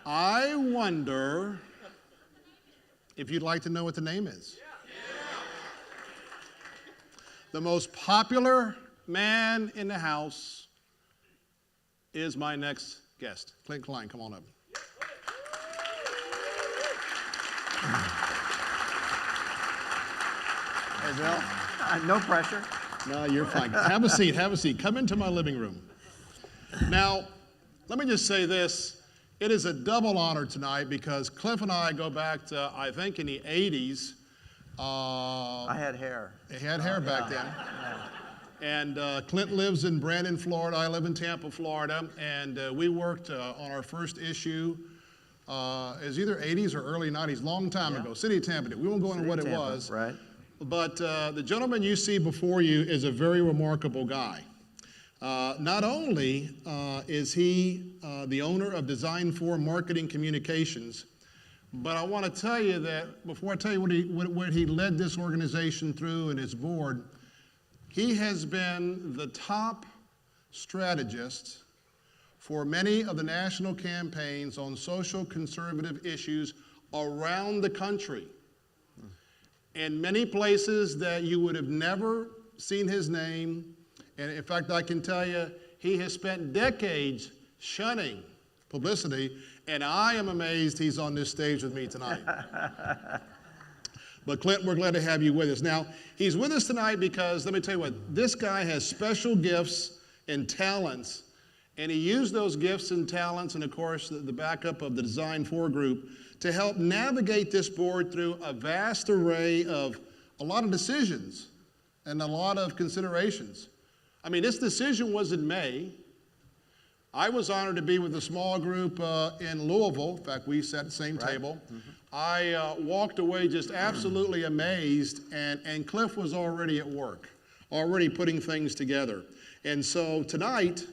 I wonder if you'd like to know what the name is. The most popular man in the house is my next guest. Clint Cline, come on up. Hey, Bill. No pressure. No, you're fine. Have a seat, have a seat. Come into my living room. Now, let me just say this. It is a double honor tonight because Cliff and I go back to, I think, in the 80s. I had hair. He had hair back then. And Clint lives in Brandon, Florida. I live in Tampa, Florida. And we worked on our first issue. It was either 80s or early 90s, long time ago. City of Tampa. We won't go into what it was. Right. But the gentleman you see before you is a very remarkable guy. Not only is he the owner of Design 4 Marketing Communications, but I want to tell you that before I tell you what he led this organization through and his board, he has been the top strategist for many of the national campaigns on social conservative issues around the country. In many places that you would have never seen his name, and in fact, I can tell you, he has spent decades shunning publicity, and I am amazed he's on this stage with me tonight. But Clint, we're glad to have you with us. Now, he's with us tonight because, let me tell you what, this guy has special gifts and talents, and he used those gifts and talents, and of course, the backup of the Design 4 group, to help navigate this board through a vast array of a lot of decisions and a lot of considerations. I mean, this decision was in May. I was honored to be with a small group in Louisville. In fact, we sat at the same table. I walked away just absolutely amazed, and Cliff was already at work, already putting things together. And so tonight,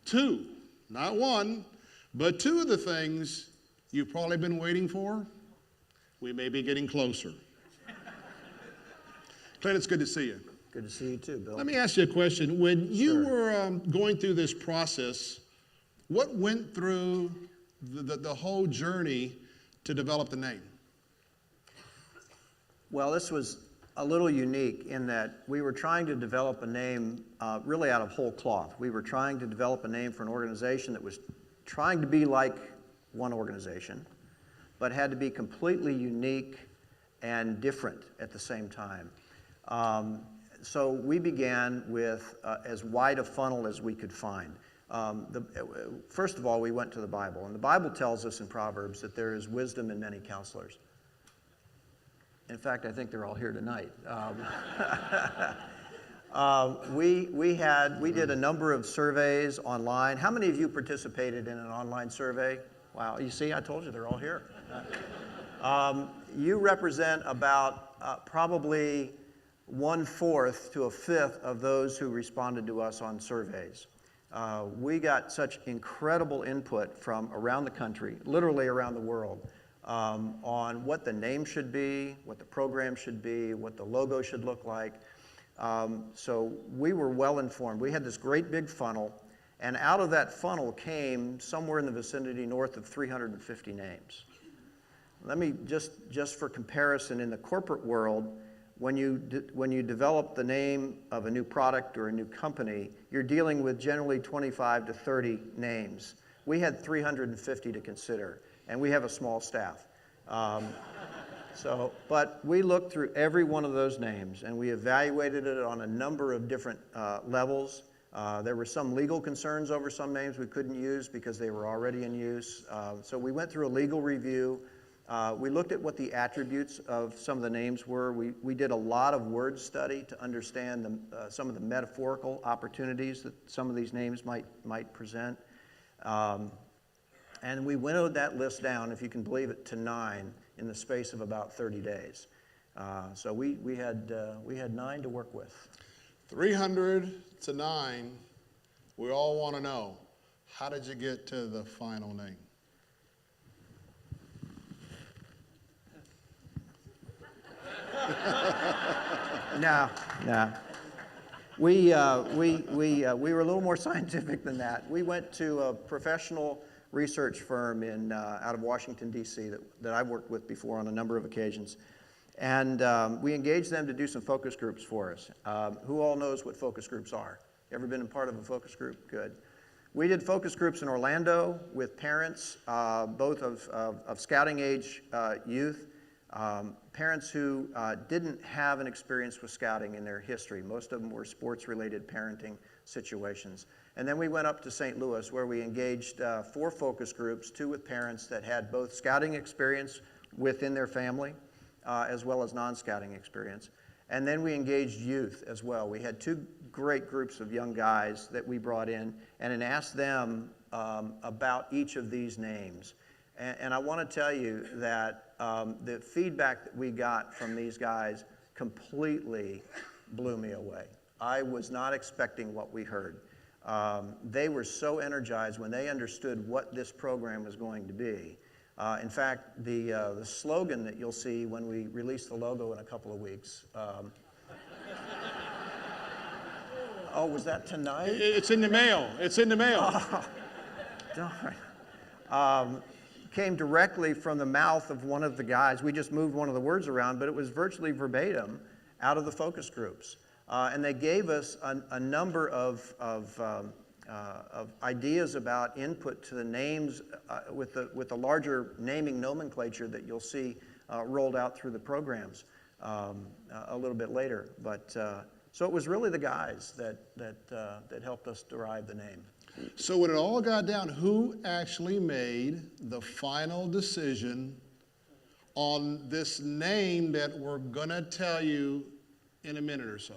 two, not one, but two of the things you've probably been waiting for, we may be getting closer. Clint, it's good to see you. Good to see you too, Bill. Let me ask you a question. When you were going through this process, what went through the whole journey to develop the name? Well, this was a little unique in that we were trying to develop a name really out of whole cloth. We were trying to develop a name for an organization that was trying to be like one organization, but had to be completely unique and different at the same time. So we began with as wide a funnel as we could find. First of all, we went to the Bible, and the Bible tells us in Proverbs that there is wisdom in many counselors. In fact, I think they're all here tonight. We did a number of surveys online. How many of you participated in an online survey? Wow, you see, I told you they're all here. You represent about probably 1/4 to 1/5 of those who responded to us on surveys. We got such incredible input from around the country, literally around the world, on what the name should be, what the program should be, what the logo should look like. So we were well informed. We had this great big funnel, and out of that funnel came somewhere in the vicinity north of 350 names. Let me just for comparison, in the corporate world, when you develop the name of a new product or a new company, you're dealing with generally 25 to 30 names. We had 350 to consider, and we have a small staff. But we looked through every one of those names, and we evaluated it on a number of different levels. There were some legal concerns over some names we couldn't use because they were already in use. So we went through a legal review. We looked at what the attributes of some of the names were. We did a lot of word study to understand some of the metaphorical opportunities that some of these names might present. And we winnowed that list down, if you can believe it, to 9 in the space of about 30 days. So we had 9 to work with. 300 to 9, we all want to know, how did you get to the final name? No. We were a little more scientific than that. We went to a professional research firm out of Washington, D.C. that I've worked with before on a number of occasions. And we engaged them to do some focus groups for us. Who all knows what focus groups are? Ever been a part of a focus group? Good. We did focus groups in Orlando with parents, both of scouting age youth, parents who didn't have an experience with scouting in their history. Most of them were sports-related parenting situations. And then we went up to St. Louis, where we engaged 4 focus groups, 2 with parents that had both scouting experience within their family, as well as non-scouting experience. And then we engaged youth as well. We had 2 great groups of young guys that we brought in and asked them about each of these names. And I want to tell you that the feedback that we got from these guys completely blew me away. I was not expecting what we heard. They were so energized when they understood what this program was going to be. In fact, the slogan that you'll see when we release the logo in a couple of weeks. Oh, was that tonight? It's in the mail. It's in the mail. Oh, darn. Came directly from the mouth of one of the guys. We just moved one of the words around, but it was virtually verbatim out of the focus groups. And they gave us a number of ideas about input to the names with the larger naming nomenclature that you'll see rolled out through the programs a little bit later. But so it was really the guys that helped us derive the name. So when it all got down, who actually made the final decision on this name that we're gonna tell you in a minute or so?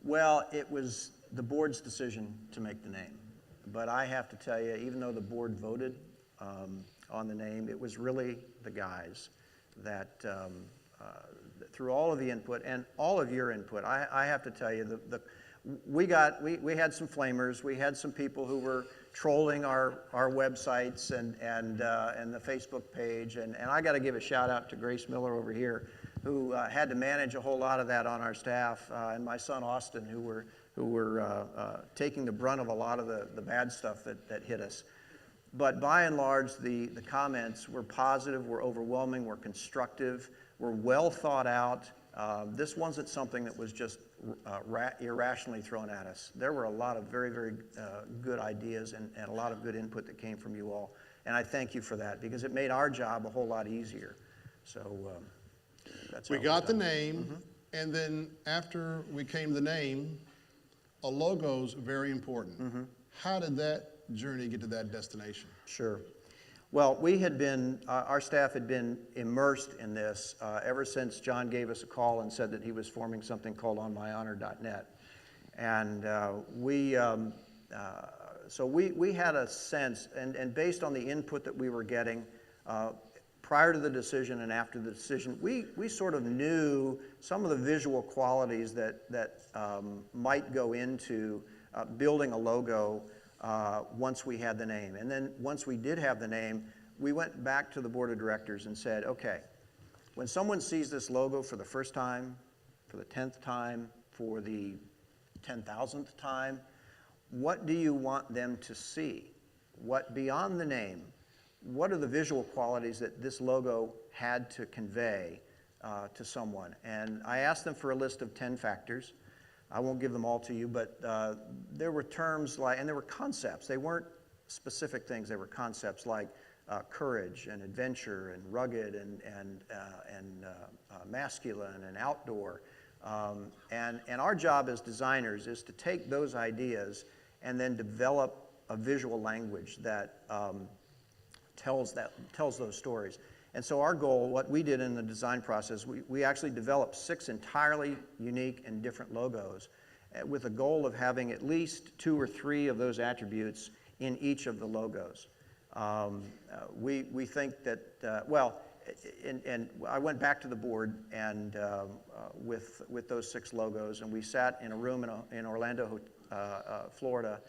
Well, it was the board's decision to make the name. But I have to tell you, even though the board voted on the name, it was really the guys that, through all of the input and all of your input, I have to tell you, we had some flamers, we had some people who were trolling our websites and the Facebook page, and I got to give a shout out to Grace Miller over here, who had to manage a whole lot of that on our staff, and my son Austin, who were taking the brunt of a lot of the bad stuff that hit us. But by and large, the comments were positive, were overwhelming, were constructive, were well thought out. This wasn't something that was just irrationally thrown at us. There were a lot of very, very good ideas and a lot of good input that came from you all. And I thank you for that, because it made our job a whole lot easier. So that's how We got the name, and then after we came to the name, a logo's very important. How did that journey get to that destination? Sure. Well, we had been, our staff had been immersed in this ever since John gave us a call and said that he was forming something called onmyhonor.net. And so we had a sense, and based on the input that we were getting prior to the decision and after the decision, we sort of knew some of the visual qualities that might go into building a logo once we had the name. And then once we did have the name, we went back to the board of directors and said, okay, when someone sees this logo for the first time, for the 10th time, for the 10,000th time, what do you want them to see? What, beyond the name, what are the visual qualities that this logo had to convey to someone? And I asked them for a list of 10 factors. I won't give them all to you, but there were terms like, and there were concepts. They weren't specific things. They were concepts like courage and adventure and rugged and masculine and outdoor. And our job as designers is to take those ideas and then develop a visual language that tells those stories. And so our goal, what we did in the design process, we actually developed 6 entirely unique and different logos with a goal of having at least 2 or 3 of those attributes in each of the logos. We think that, well, and I went back to the board and with those 6 logos, and we sat in a room in Orlando, Florida,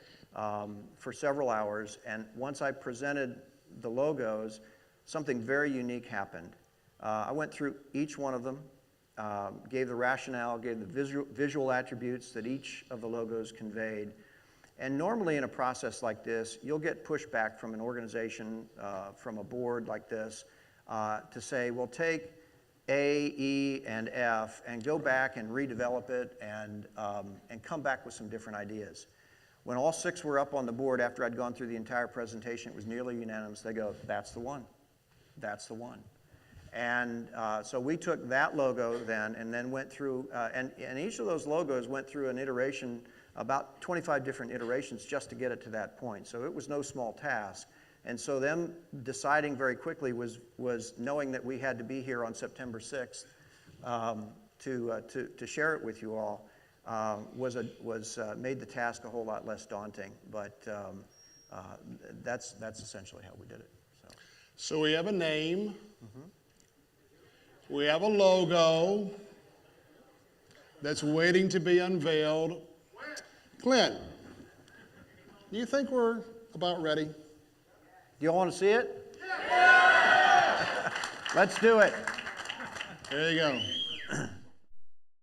for several hours. And once I presented the logos, something very unique happened. I went through each one of them, gave the rationale, gave the visual attributes that each of the logos conveyed, And normally in a process like this, you'll get pushback from an organization, from a board like this, to say, well, take A, E, and F and go back and redevelop it and come back with some different ideas. When all 6 were up on the board after I'd gone through the entire presentation, it was nearly unanimous. They go, that's the one. That's the one. And so we took that logo then and then went through, and each of those logos went through an iteration, about 25 different iterations just to get it to that point. So it was no small task. And so them deciding very quickly was knowing that we had to be here on September 6th to share it with you all, made the task a whole lot less daunting. But that's essentially how we did it. So we have a name. We have a logo that's waiting to be unveiled. Clint, do you think we're about ready? Do you all want to see it? Let's do it. There you go.